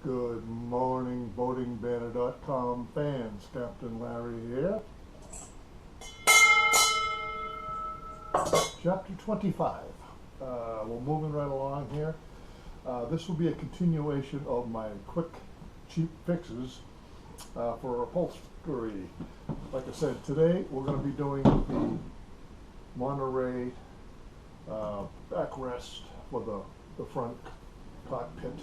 Good morning, boatingbanner.com fans. Captain Larry here. Chapter 25. We're moving right along here. This will be a continuation of my quick, cheap fixes for upholstery. Like I said, today we're going to be doing the Monterey backrest for the front cockpit.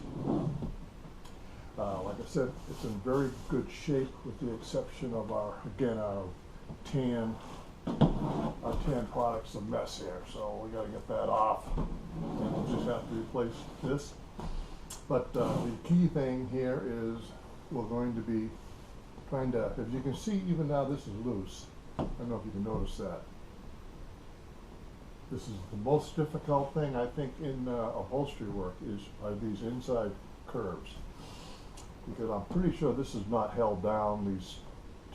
Like I said, it's in very good shape with the exception of our tan product's a mess here, so we got to get that off, and we'll just have to replace this. But the key thing here is we're going to be trying to, as you can see, even now this is loose. I don't know if you can notice that. This is the most difficult thing I think in upholstery work are these inside curves. Because I'm pretty sure this is not held down, these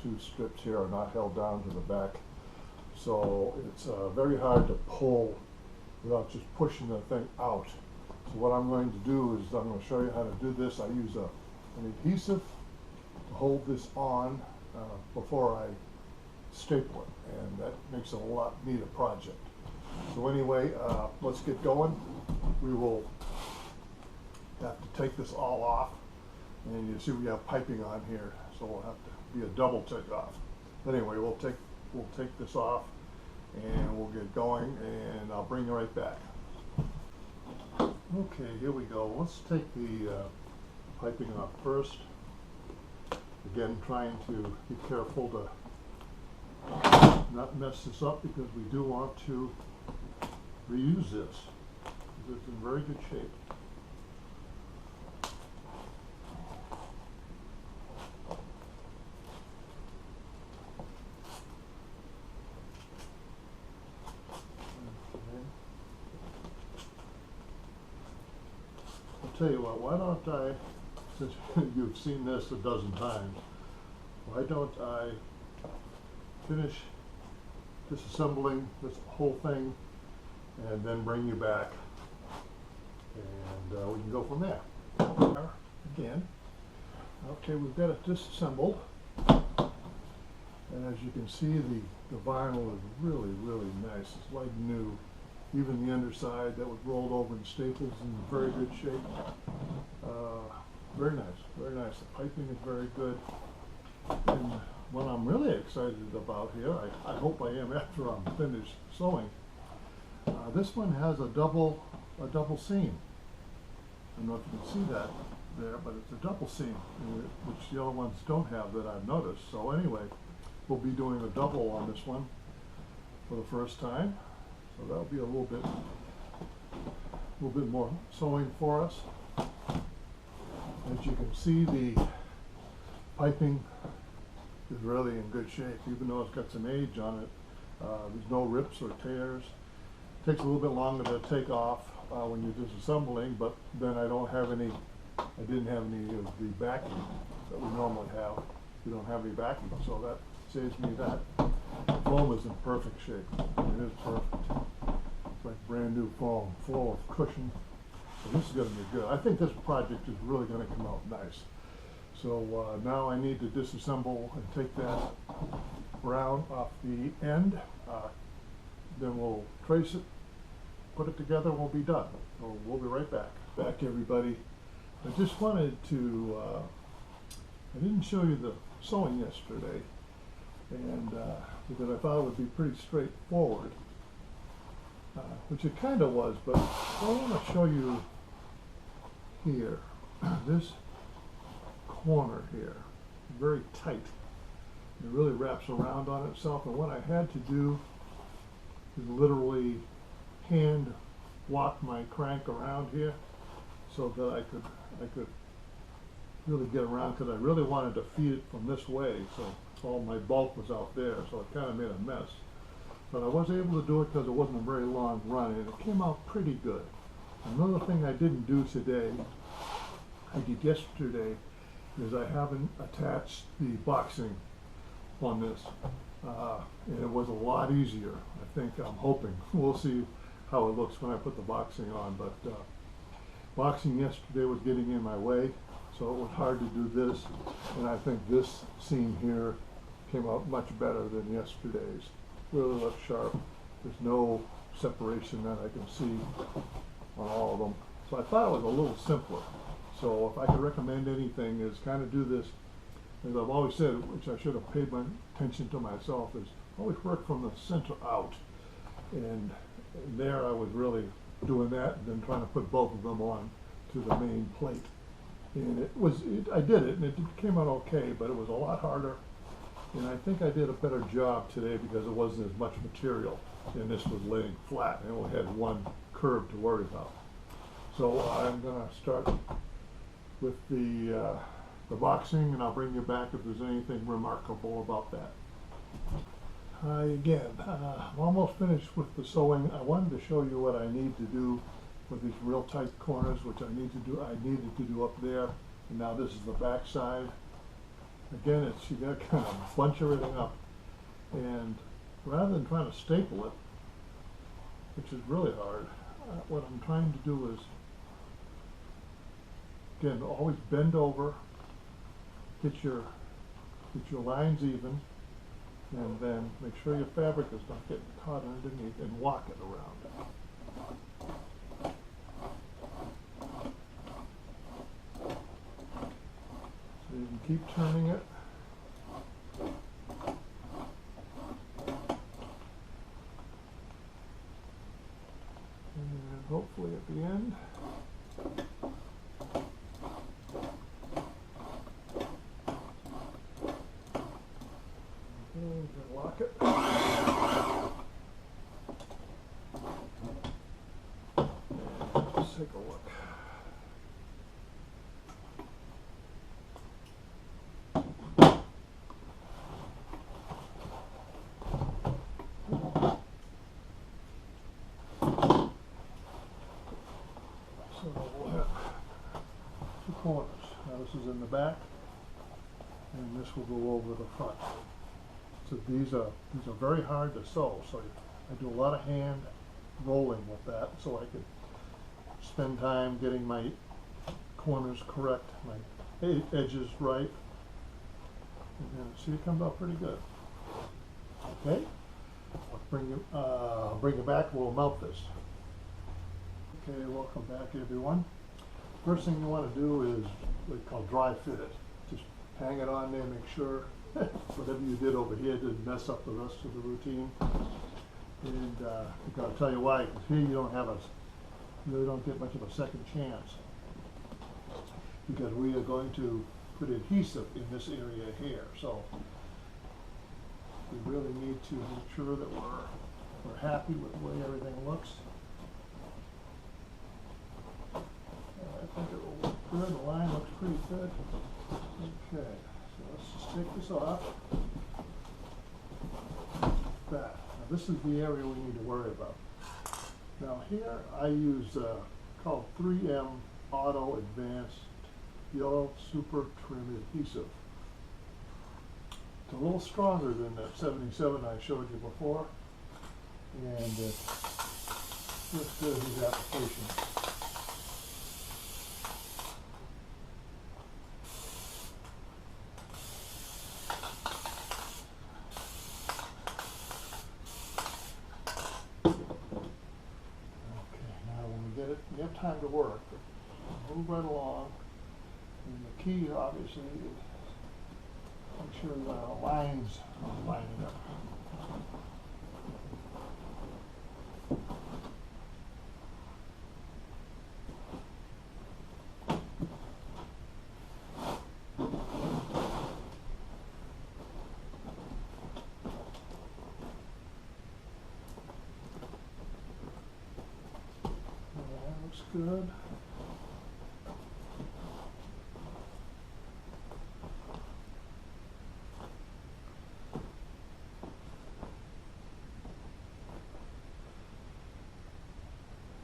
two strips here are not held down to the back. So it's very hard to pull without just pushing the thing out. So what I'm going to do is I'm going to show you how to do this. I use an adhesive to hold this on before I staple it, and that makes it a lot neater project. So anyway, let's get going. We will have to take this all off. And you see we have piping on here, so we'll have to be a double take off. But anyway, we'll take this off and we'll get going, and I'll bring you right back. Okay, here we go. Let's take the piping off first. Again, trying to be careful to not mess this up because we do want to reuse this. It's in very good shape. Tell you what, why don't I, since you've seen this a dozen times, why don't I finish disassembling this whole thing and then bring you back, and we can go from there. Again, okay, we've got it disassembled, and as you can see, the vinyl is really, really nice. It's like new. Even the underside that was rolled over in staples in very good shape. Very nice, very nice. The piping is very good. And what I'm really excited about here, I hope I am after I'm finished sewing, this one has a double seam. I don't know if you can see that there, but it's a double seam, which the other ones don't have that I've noticed. So anyway, we'll be doing a double on this one for the first time. So that'll be a little bit more sewing for us. As you can see, the piping is really in good shape, even though it's got some age on it. There's no rips or tears. It takes a little bit longer to take off when you're disassembling, but then I didn't have any of the backing that we normally have. We don't have any backing, so that saves me that. The foam is in perfect shape. It is perfect. It's like brand new foam, full of cushion. So this is going to be good. I think this project is really going to come out nice. So now I need to disassemble and take that brown off the end. Then we'll trace it, put it together, and we'll be done. So we'll be right back. Back, everybody. I just wanted to, I didn't show you the sewing yesterday, and because I thought it would be pretty straightforward, which it kind of was, but I want to show you here, this corner here, very tight. It really wraps around on itself, and what I had to do is literally hand walk my crank around here so that I could really get around, because I really wanted to feed it from this way, so all my bulk was out there, so it kind of made a mess. But I was able to do it because it wasn't a very long run, and it came out pretty good. Another thing I didn't do today, I did yesterday, is I haven't attached the boxing on this, and it was a lot easier. I think, I'm hoping. We'll see how it looks when I put the boxing on, but boxing yesterday was getting in my way, so so it was hard to do this, and I think this seam here came out much better than yesterday's. Really looks sharp. There's no separation that I can see on all of them. So I thought it was a little simpler. So if I could recommend anything, is kind of do this, as I've always said, which I should have paid my attention to myself, is always work from the center out. And there I was really doing that, and then trying to put both of them on to the main plate. And I did it, and it came out okay, but it was a lot harder. And I think I did a better job today because it wasn't as much material, and this was laying flat, and only had one curve to worry about. So I'm gonna start with the boxing, and I'll bring you back if there's anything remarkable about that. Hi again. I'm almost finished with the sewing. I wanted to show you what I need to do with these real tight corners, which I needed to do up there, and now this is the back side. Again, you got to kind of bunch everything up, and rather than trying to staple it, which is really hard, what I'm trying to do is, again, always bend over, get your lines even, and then make sure your fabric is not getting caught underneath, and walk it around. So you can keep turning it. And hopefully at the end, you can lock it. And let's take a look. So we'll have two corners. Now this is in the back, and this will go over the front. So these are very hard to sew, so I do a lot of hand rolling with that, so I can spend time getting my corners correct, my edges right, and then see, it comes out pretty good. Okay, I'll bring it back. We'll mount this. Okay, welcome back, everyone. First thing you want to do is what we call dry fit it. Just hang it on there, make sure whatever you did over here didn't mess up the rest of the routine. And I've got to tell you why, because here you really don't get much of a second chance, because we are going to put adhesive in this area here. So we really need to make sure that we're happy with the way everything looks. I think it will look good. The line looks pretty good. Okay, so let's just take this off. That. Now this is the area we need to worry about. Now here I use called 3M Auto Advanced Yellow Super Trim Adhesive. It's a little stronger than that 77 I showed you before, and looks good in these applications. You have time to work, but move right along. And the key, obviously, is make sure the lines are lining up. Good.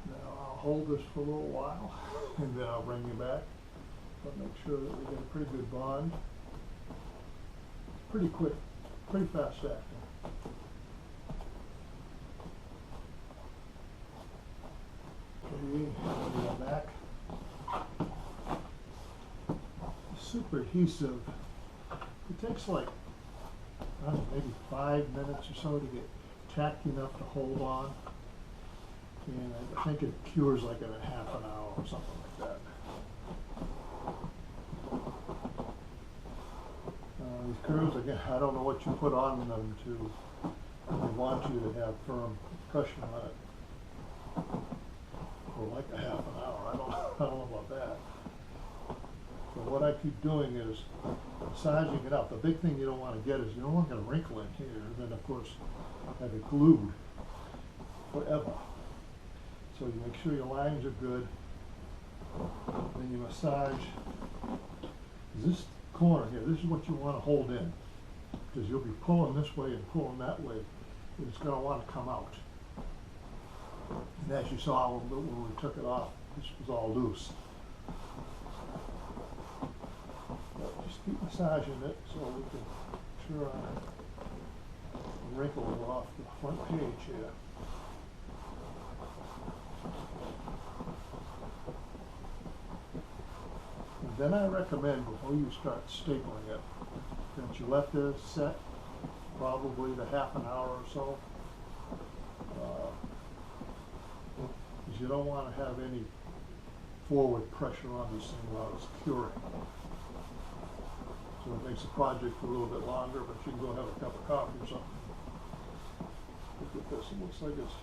Now I'll hold this for a little while and then I'll bring you back. But make sure that we get a pretty good bond. Pretty quick, pretty fast acting. Okay, bring it back. super adhesive, it takes like, I don't know, maybe 5 minutes or so to get tacky enough to hold on. And I think it cures like in a half an hour or something like that. These screws, again, I don't know what you put on them to, they want you to have firm pressure on it for like a half an hour. I don't know about that. So what I keep doing is massaging it out. The big thing you don't want to get is you don't want to get a wrinkle in here, and then of course have it glued forever. So you make sure your lines are good, then you massage this corner here. This is what you want to hold in, because you'll be pulling this way and pulling that way, and it's going to want to come out. And as you saw when we took it off, this was all loose. But just keep massaging it so we can make sure the wrinkles are off the front page here. And then I recommend, before you start stapling it, that you let this set probably the half an hour or so. Because you don't want to have any forward pressure on this thing while it's curing. So it makes the project a little bit longer, but you can go have a cup of coffee or something. Look at this, it looks like it's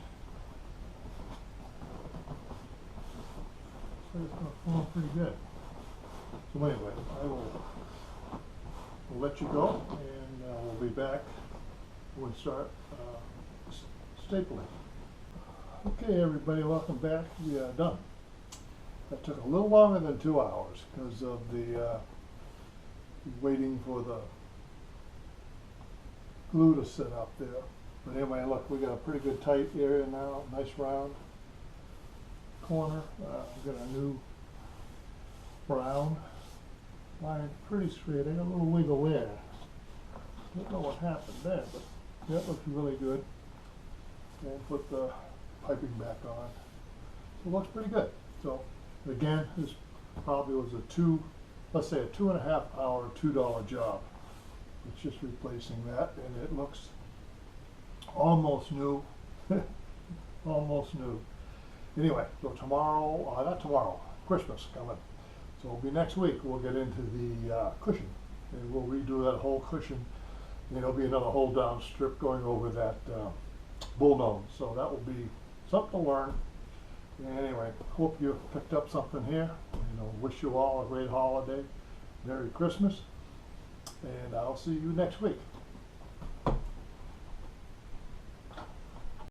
going to form pretty good. So anyway, we'll let you go, and we'll be back when we start stapling. Okay, everybody, welcome back. We are done. That took a little longer than 2 hours because of the waiting for the glue to set up there. But anyway, look, we got a pretty good tight area now, nice round corner. We've got a new brown line, pretty straight. I got a little wiggle there. Don't know what happened there, but that looks really good. And put the piping back on. So it looks pretty good. So again, this probably was let's say a 2.5 hour, $2 job. It's just replacing that, and it looks almost new. Almost new. Anyway, so tomorrow, not tomorrow, Christmas coming. So it'll be next week. We'll get into the cushion, and we'll redo that whole cushion. And there'll be another hold down strip going over that bull nose. So that will be something to learn. And anyway, hope you picked up something here. Wish you all a great holiday. Merry Christmas. And I'll see you next week.